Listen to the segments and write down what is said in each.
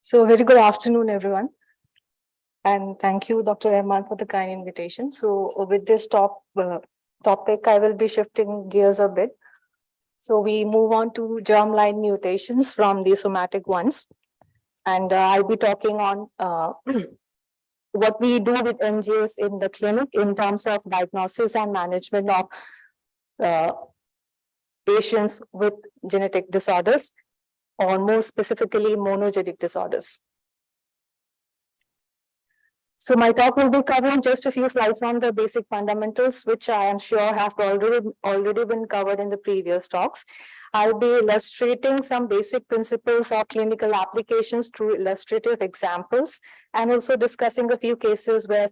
So very good afternoon, everyone. And thank you, Dr. Rahman, for the kind invitation. So with this topic, I will be shifting gears a bit. So we move on to germline mutations from the somatic ones. And I'll be talking on what we do with NGS in the clinic in terms of diagnosis and management of patients with genetic disorders, or more specifically, monogenic disorders. So my talk will be covering just a few slides on the basic fundamentals, which I am sure have already been covered in the previous talks. I'll be illustrating some basic principles of clinical applications through illustrative examples, and also discussing a few cases where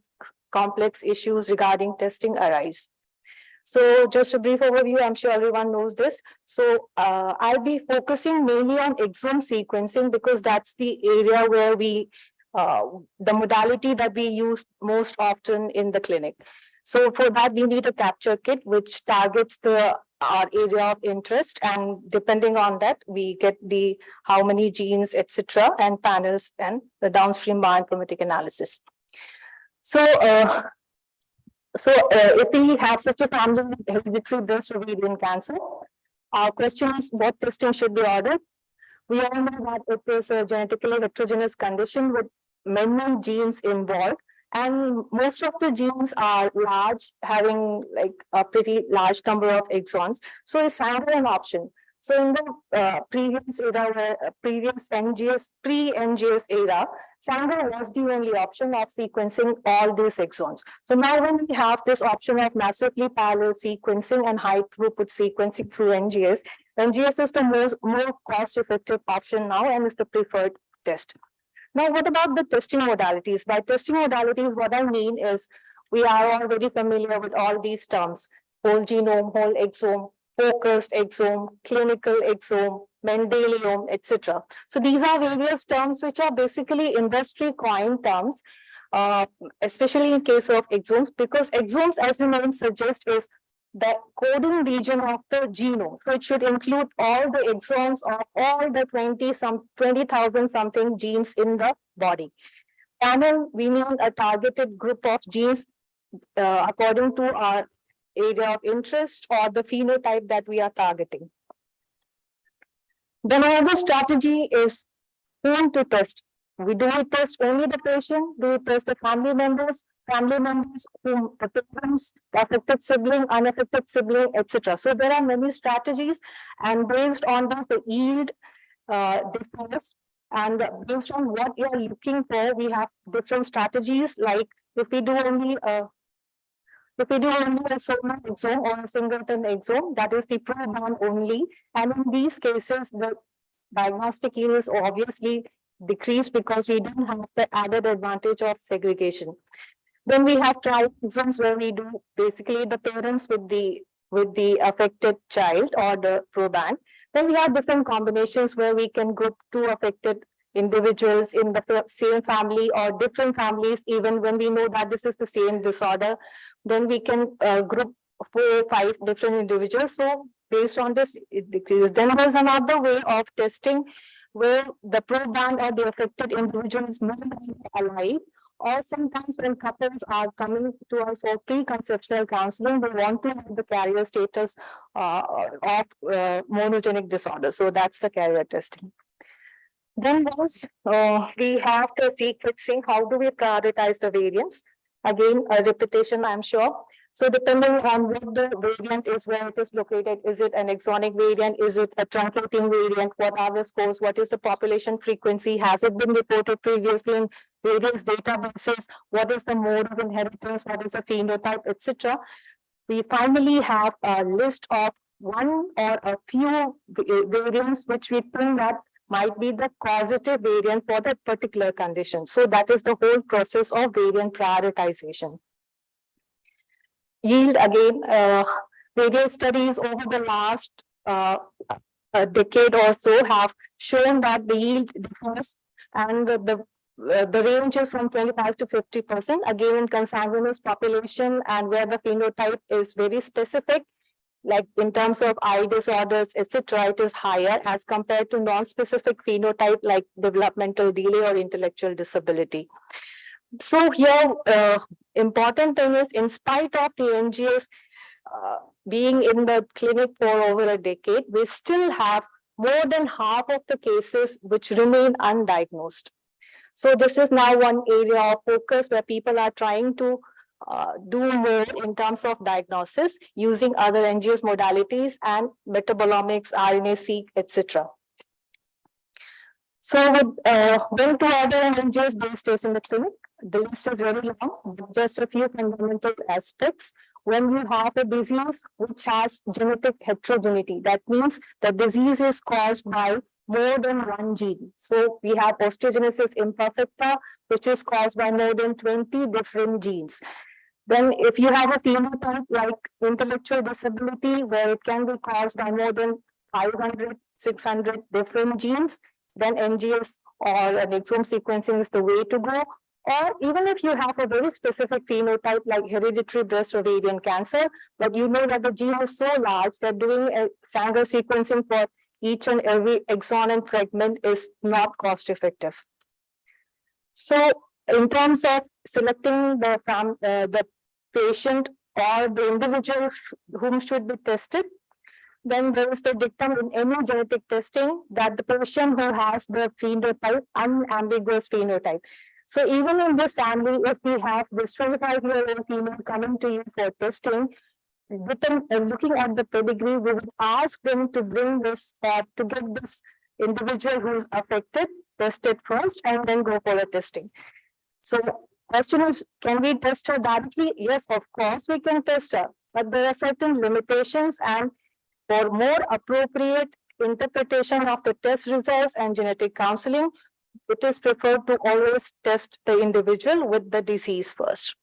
complex issues regarding testing arise. So just a brief overview, I'm sure everyone knows this. So I'll be focusing mainly on exome sequencing because that's the area where the modality that we use most often in the clinic. So for that, we need a capture kit which targets our area of interest, and depending on that, we get the how many genes, etc., and panels and the downstream bioinformatic analysis. So if we have such a family with hereditary breast ovarian cancer, our question is what testing should be ordered? We all know that it is a genetically heterogeneous condition with many genes involved, and most of the genes are large, having like a pretty large number of exons. So is Sanger an option? So in the previous era, previous NGS, pre-NGS era, Sanger was the only option of sequencing all these exons. So now when we have this option of massively parallel sequencing and high throughput sequencing through NGS, NGS is the more cost-effective option now and is the preferred test. Now, what about the testing modalities? By testing modalities, what I mean is we are all very familiar with all these terms: whole genome, whole exome, focused exome, clinical exome, Mendelium, etc. So these are various terms which are basically industry coined terms, especially in case of exomes, because exomes, as the name suggests, is the coding region of the genome. So it should include all the exons of all the 20,000 something genes in the body. Panel, we mean a targeted group of genes according to our area of interest or the phenotype that we are targeting. Then another strategy is whom to test. Do we test only the patient? Do we test the family members whom the parents, the affected sibling, unaffected sibling, etc. So there are many strategies, and based on this, the yield differs. And based on what you are looking for, we have different strategies. Like if we do only a soma exome or a singleton exome, that is the proband only. And in these cases, the diagnostic yield is obviously decreased because we don't have the added advantage of segregation. Then we have trial exomes where we do basically the parents with the affected child or the proband. Then we have different combinations where we can group two affected individuals in the same family or different families, even when we know that this is the same disorder. Then we can group 4 or 5 different individuals. So based on this, it decreases. Then there's another way of testing where the proband or the affected individual is no longer alive, or sometimes when couples are coming to us for pre-conceptual counseling, we want to have the carrier status of monogenic disorder. So that's the carrier testing. Then once we have the sequencing, how do we prioritize the variants? Again, a repetition, I'm sure. So depending on what the variant is, where it is located, is it an exonic variant? Is it a truncating variant? What are the scores? What is the population frequency? Has it been reported previously in various databases? What is the mode of inheritance? What is the phenotype, etc.? We finally have a list of one or a few variants which we think that might be the causative variant for that particular condition. So that is the whole process of variant prioritization. Yield, again, various studies over the last a decade or so have shown that the yield differs, and the range is from 25 to 50%. Again, in consanguineous population and where the phenotype is very specific, like in terms of eye disorders, etc., it is higher as compared to non-specific phenotype like developmental delay or intellectual disability. So here, important thing is, in spite of the NGS being in the clinic for over a decade, we still have more than half of the cases which remain undiagnosed. So this is now one area of focus where people are trying to do more in terms of diagnosis using other NGS modalities and metabolomics, RNA-seq, etc. So when to order an NGS-based test in the clinic, the list is very long, but just a few fundamental aspects. When you have a disease which has genetic heterogeneity, that means the disease is caused by more than one gene. So we have osteogenesis imperfecta, which is caused by more than 20 different genes. Then if you have a phenotype like intellectual disability, where it can be caused by more than 500, 600 different genes, then NGS or an exome sequencing is the way to go. Or even if you have a very specific phenotype like hereditary breast or ovarian cancer, but you know that the gene is so large that doing a Sanger sequencing for each and every exon and fragment is not cost effective. So in terms of selecting the patient or the individual whom should be tested, then there is the dictum in any genetic testing that the patient who has the phenotype, unambiguous phenotype. So even in this family, if we have this 25-year-old female coming to you for testing, looking at the pedigree, we would ask them to bring this to get this individual who is affected tested first and then go for the testing. So question is, can we test her directly? Yes, of course we can test her, but there are certain limitations, and for more appropriate interpretation of the test results and genetic counseling, it is preferred to always test the individual with the disease first.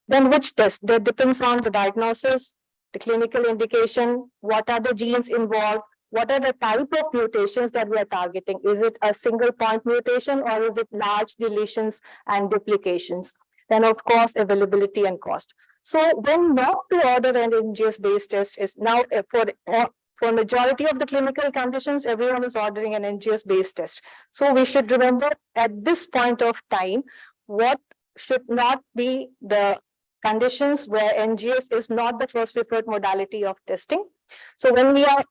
Then which test? That depends on the diagnosis, the clinical indication, what are the genes involved, what are the type of mutations that we are targeting? Is it a single point mutation or is it large deletions and duplications? Then of course, availability and cost. So when not to order an NGS-based test is now for majority of the clinical conditions, everyone is ordering an NGS-based test. So we should remember at this point of time, what should not be the conditions where NGS is not the first preferred modality of testing. So when we are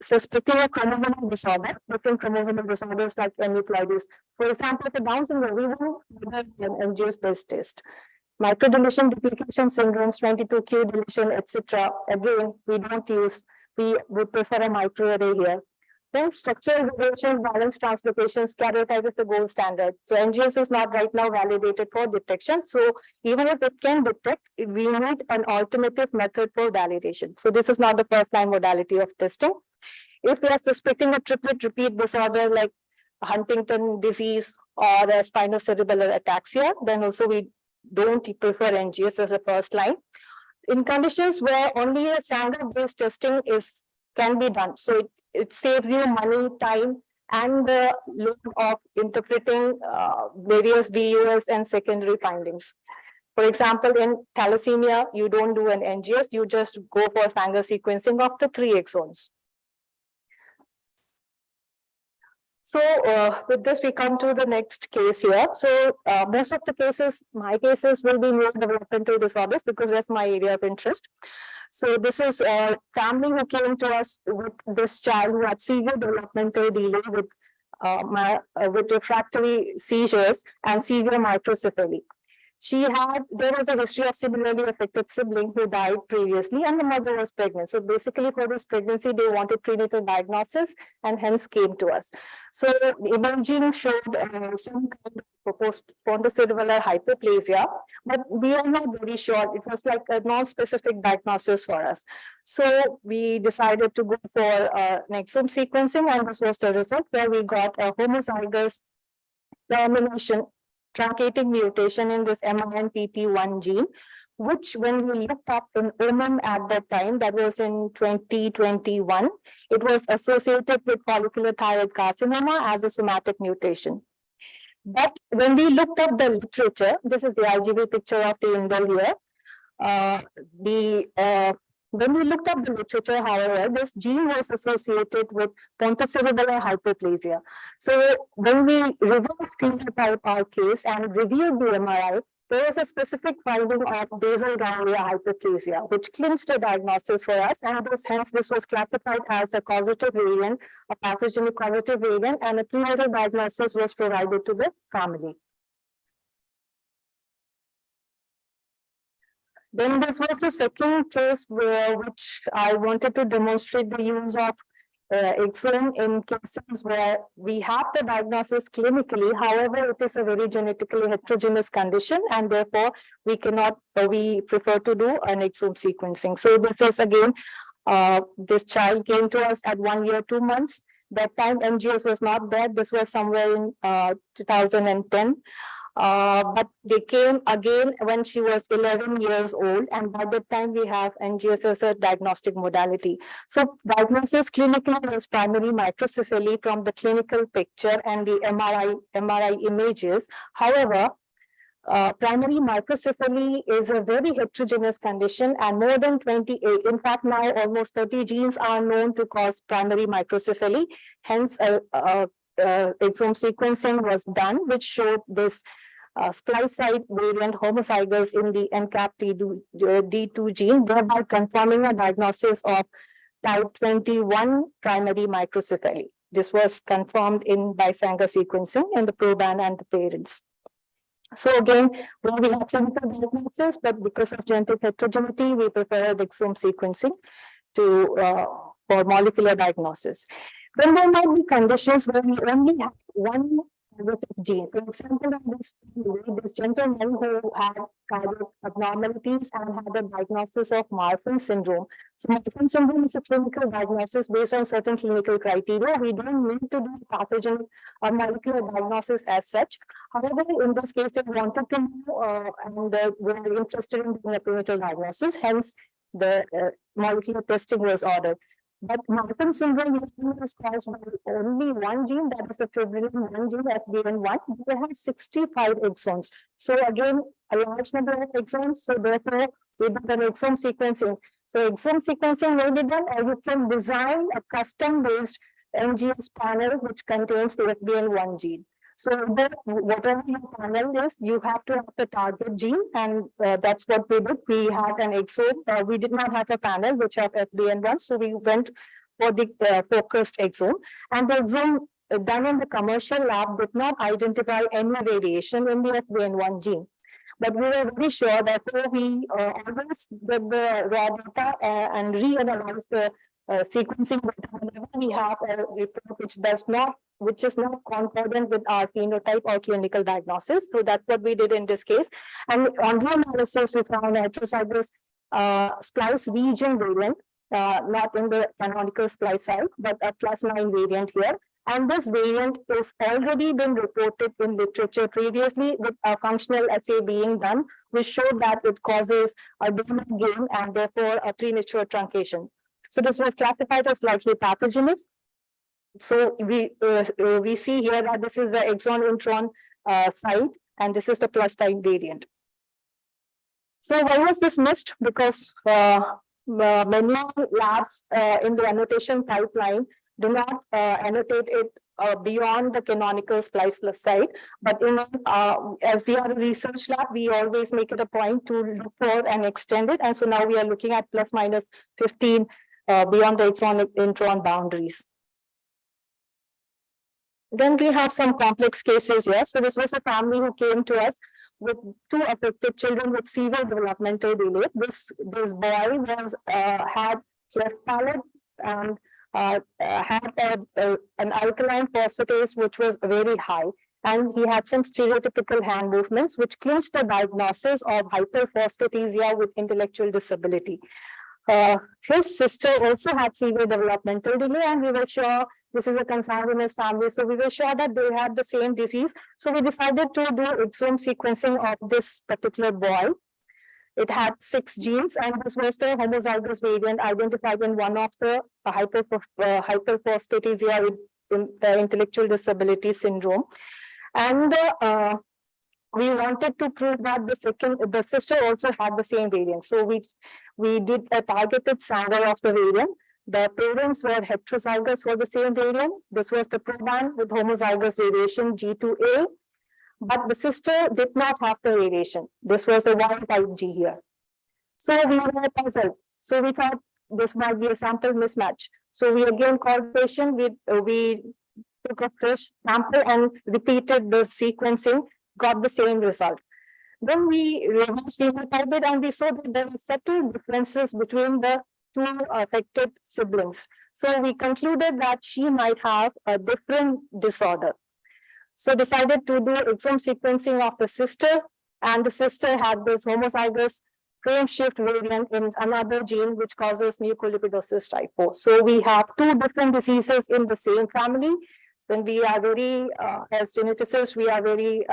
suspecting a chromosomal disorder, different chromosomal disorders like aneuploidies, for example, the Down syndrome, we will have an NGS-based test. Microdeletion duplication syndromes, 22q deletion, etc. Again, we don't use, we would prefer a microarray here. Then structural variations, balance translocations, karyotype is the gold standard. So NGS is not right now validated for detection. So even if it can detect, we need an alternative method for validation. So this is not the first line modality of testing. If we are suspecting a triplet repeat disorder like Huntington disease or a spinocerebellar ataxia, then also we don't prefer NGS as a first line. In conditions where only a Sanger-based testing can be done, so it saves you money, time, and the load of interpreting various VUS and secondary findings. For example, in thalassemia, you don't do an NGS, you just go for Sanger sequencing of the 3 exons. So with this, we come to the next case here. So most of the cases, my cases will be neurodevelopmental disorders because that's my area of interest. So this is a family who came to us with this child who had severe developmental delay with refractory seizures and severe microcephaly. There was a history of similarly affected sibling who died previously, and the mother was pregnant. So basically for this pregnancy, they wanted prenatal diagnosis and hence came to us. So imaging showed some kind of pontocerebellar hypoplasia, but we are not very sure. It was like a non-specific diagnosis for us. So we decided to go for an exome sequencing, and this was the result where we got a homozygous termination truncating mutation in this MINPP1 gene, which when we looked up in women at that time, that was in 2021, it was associated with follicular thyroid carcinoma as a somatic mutation. But when we looked up the literature, this is the IGV picture of the indel here, the When we looked up the literature, however, this gene was associated with pontocerebellar hyperplasia. So when we reversed phenotype our case and reviewed the MRI, there was a specific finding of basal ganglia hyperplasia, which clinched the diagnosis for us, and hence this was classified as a causative variant, a pathogenic causative variant, and a prenatal diagnosis was provided to the family. Then this was the second case which I wanted to demonstrate the use of exome in cases where we have the diagnosis clinically. However, it is a very genetically heterogeneous condition, and therefore we cannot, we prefer to do an exome sequencing. So this is again, this child came to us at 1 year, 2 months. That time NGS was not there. This was somewhere in 2010. But they came again when she was 11 years old, and by that time we have NGS as a diagnostic modality. So diagnosis clinically is primary microcephaly from the clinical picture and the MRI images. However, primary microcephaly is a very heterogeneous condition, and more than 28, in fact now almost 30 genes are known to cause primary microcephaly. Hence, exome sequencing was done, which showed this splice site variant homozygous in the NCAP-D2 gene, thereby confirming a diagnosis of type 21 primary microcephaly. This was confirmed by Sanger sequencing in the proband and the parents. So again, we have clinical diagnosis, but because of genetic heterogeneity, we prefer exome sequencing for molecular diagnosis. Then there might be conditions where we only have one positive gene. For example, in this gentleman who had cardiac abnormalities and had a diagnosis of Marfan syndrome. So Marfan syndrome is a clinical diagnosis based on certain clinical criteria. We don't need to do pathogen or molecular diagnosis as such. However, in this case, they wanted to know and were interested in doing a prenatal diagnosis. Hence, the molecular testing was ordered. But Marfan syndrome is caused by only one gene, that is the fibrillin 1 gene, FBN1, but it has 65 exons. So again, a large number of exons, so therefore we did an exome sequencing. So exome sequencing will be done, or you can design a custom-based NGS panel which contains the FBN1 gene. So whatever your panel is, you have to have the target gene, and that's what we did. We had an exome. We did not have a panel which had FBN1, so we went for the focused exome. And the exome done in the commercial lab did not identify any variation in the FBN1 gene. But we were very sure that we always get the raw data and reanalyze the sequencing data whenever we have a report which is not concordant with our phenotype or clinical diagnosis. So that's what we did in this case. And on reanalysis, we found a heterozygous splice region variant, not in the canonical splice site, but a +9 variant here. And this variant is already been reported in literature previously with a functional assay being done, which showed that it causes a donor gain and therefore a premature truncation. So this was classified as likely pathogenic. So we see here that this is the exon intron site, and this is the +9 variant. So why was this missed? Because many labs in the annotation pipeline do not annotate it beyond the canonical spliceless site. But as we are a research lab, we always make it a point to look for and extend it. And so now we are looking at ±15 beyond the exon intron boundaries. Then we have some complex cases here. So this was a family who came to us with 2 affected children with severe developmental delay. This boy had cleft palate and had an alkaline phosphatase which was very high, and he had some stereotypical hand movements which clinched the diagnosis of hyperphosphatasia with intellectual disability. His sister also had severe developmental delay, and we were sure this is a consanguineous family, so we were sure that they had the same disease. So we decided to do exome sequencing of this particular boy. It had 6 genes, and this was the homozygous variant identified in one of the hyperphosphatasia with the intellectual disability syndrome. And we wanted to prove that the sister also had the same variant. So we We did a targeted sample of the variant. The parents were heterozygous for the same variant. This was the proband with homozygous variation G2A, but the sister did not have the variation. This was a wild type G here. So we were puzzled. So we thought this might be a sample mismatch. So we again called patient. We took a fresh sample and repeated the sequencing, got the same result. Then we reversed phenotype and we saw that there were subtle differences between the two affected siblings. So we concluded that she might have a different disorder. So decided to do exome sequencing of the sister, and the sister had this homozygous frame shift variant in another gene which causes mucolipidosis type 4. So we have two different diseases in the same family. Then we are very, as geneticists, we are very,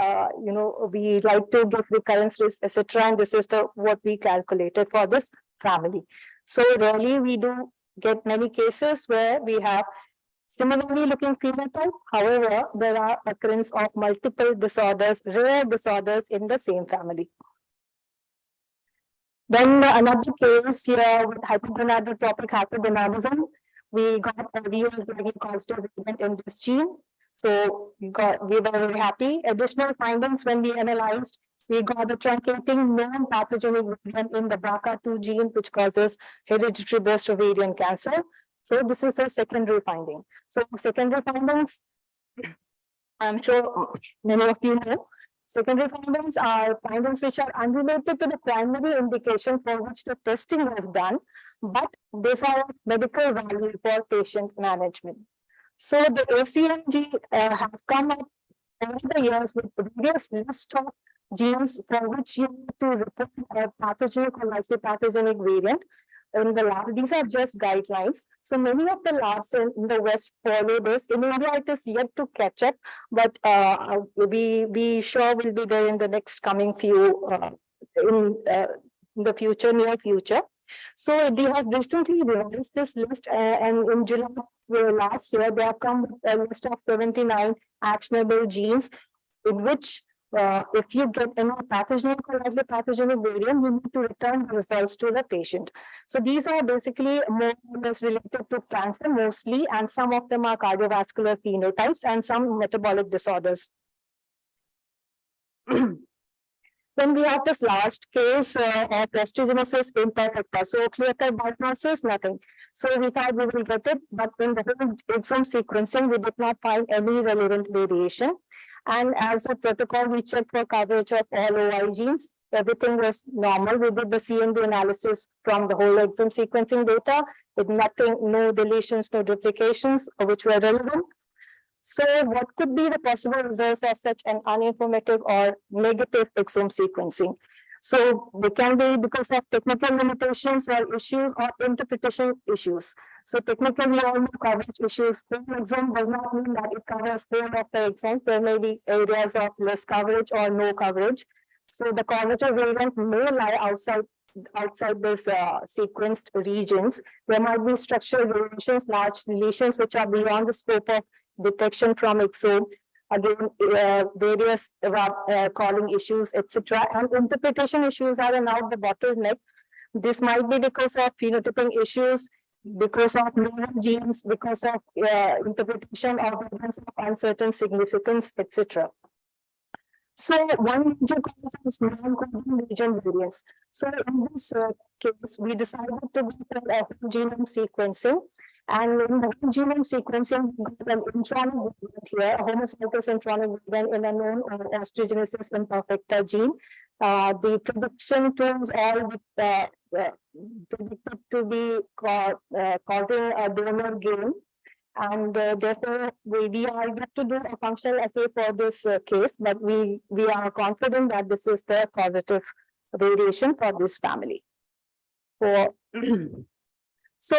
we like to get recurrence risk, etc. And this is what we calculated for this family. So really, we do get many cases where we have similarly looking phenotype. However, there are occurrence of multiple disorders, rare disorders in the same family. Then another case here with hypogonadotrophic hypogonadism. We got a VOS-like positive event in this gene. So we were very happy. Additional findings when we analyzed, we got a truncating non-pathogenic variant in the BRCA2 gene, which causes hereditary breast ovarian cancer. So this is a secondary finding. So secondary findings, I'm sure many of you know. Secondary findings are findings which are unrelated to the primary indication for which the testing was done, but these are medical value for patient management. So the ACMG have come up over the years with various list of genes for which you need to report a pathogenic or likely pathogenic variant in the lab. These are just guidelines. So many of the labs in the West follow this. In India, it is yet to catch up, but we sure will be there in the next coming few in the future, near future. So they have recently revised this list, and in July last year, they have come with a list of 79 actionable genes, in which if you get any pathogenic or likely pathogenic variant, you need to return the results to the patient. So these are basically more or less related to cancer mostly, and some of them are cardiovascular phenotypes and some metabolic disorders. Then we have this last case of osteogenesis imperfecta. So clear-cut diagnosis, nothing. So we thought we will get it, but in the whole exome sequencing, we did not find any relevant variation. And as a protocol, we checked for coverage of all OI genes. Everything was normal. We did the CNV analysis from the whole exome sequencing data with nothing, no deletions, no duplications, which were relevant. So what could be the possible results of such an uninformative or negative exome sequencing? So they can be because of technical limitations or issues or interpretation issues. So technically, we all know coverage issues. Full exome does not mean that it covers whole of the exome. There may be areas of less coverage or no coverage. So the causative variant may lie outside this sequenced regions. There might be structural variations, large deletions, which are beyond the scope of detection from exome. Again, various calling issues, etc. And interpretation issues are now the bottleneck. This might be because of phenotyping issues, because of novel genes, because of interpretation of uncertain significance, etc. So one major cause is non-coding region variants. So in this case, we decided to go for whole genome sequencing. And in the whole genome sequencing, we got an intronic variant here, a homozygous intronic variant in a known osteogenesis imperfecta gene. The prediction tools all predicted to be causing a donor gain. And therefore, we are yet to do a functional assay for this case, but we are confident that this is the causative variation for this family. So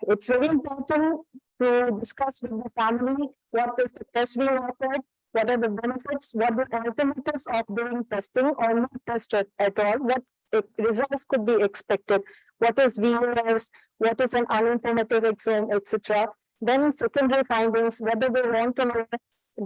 it's very important to discuss with the family what is the test being offered, what are the benefits, what are the alternatives of doing testing or not test at all, what results could be expected, what is VOS, what is an uninformative exome, etc. Then secondary findings, whether they want to know,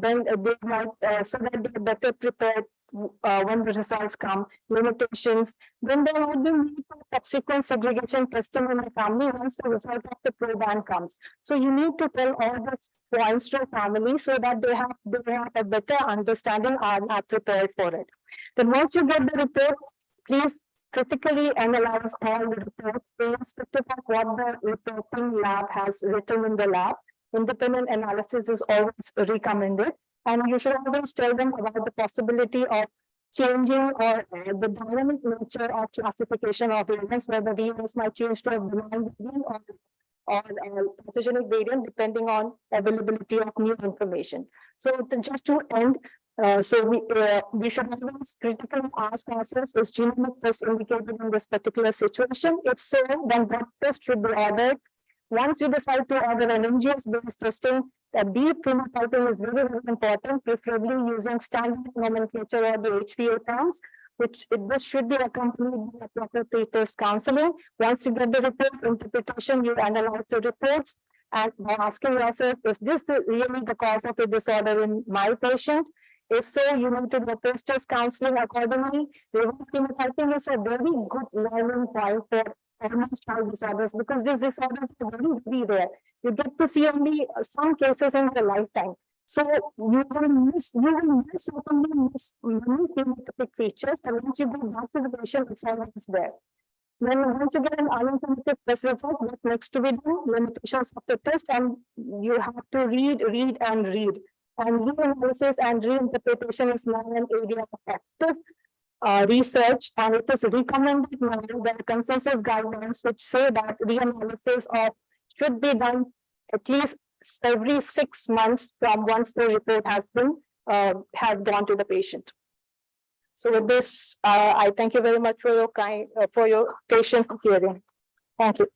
then they might, so that they're better prepared when the results come, limitations, then there would be need for subsequent segregation testing in the family once the result of the proban comes. So you need to tell all these points to family so that they have a better understanding and are prepared for it. Then once you get the report, please critically analyze all the reports, irrespective of what the reporting lab has written in the lab. Independent analysis is always recommended, and you should always tell them about the possibility of changing or the dynamic nature of classification of variants, whether variants might change to a benign variant or pathogenic variant, depending on availability of new information. So just to end, we should always critically ask ourselves, is genomic test indicated in this particular situation? If so, then what test should be ordered? Once you decide to order an NGS-based testing, deep phenotyping is very, very important, preferably using standard nomenclature or the HPA terms, this should be accompanied by proper pre-test counseling. Once you get the report interpretation, you analyze the reports and by asking yourself, is this really the cause of the disorder in my patient? If so, you need to do post-test counseling accordingly. Reverse phenotyping is a very good learning point for almost all disorders, because these disorders are very, very rare. You get to see only some cases in your lifetime. So you will certainly miss many phenotypic features, and once you go back to the patient, it's always there. Then once you get an uninformative test result, what next to be done, limitations of the test, and you have to read. And reanalysis and reinterpretation is now an area of active research, and it is recommended now. There are consensus guidelines which say that reanalysis should be done at least every 6 months from once the report has been gone to the patient. So with this, I thank you very much for your patient hearing. Thank you.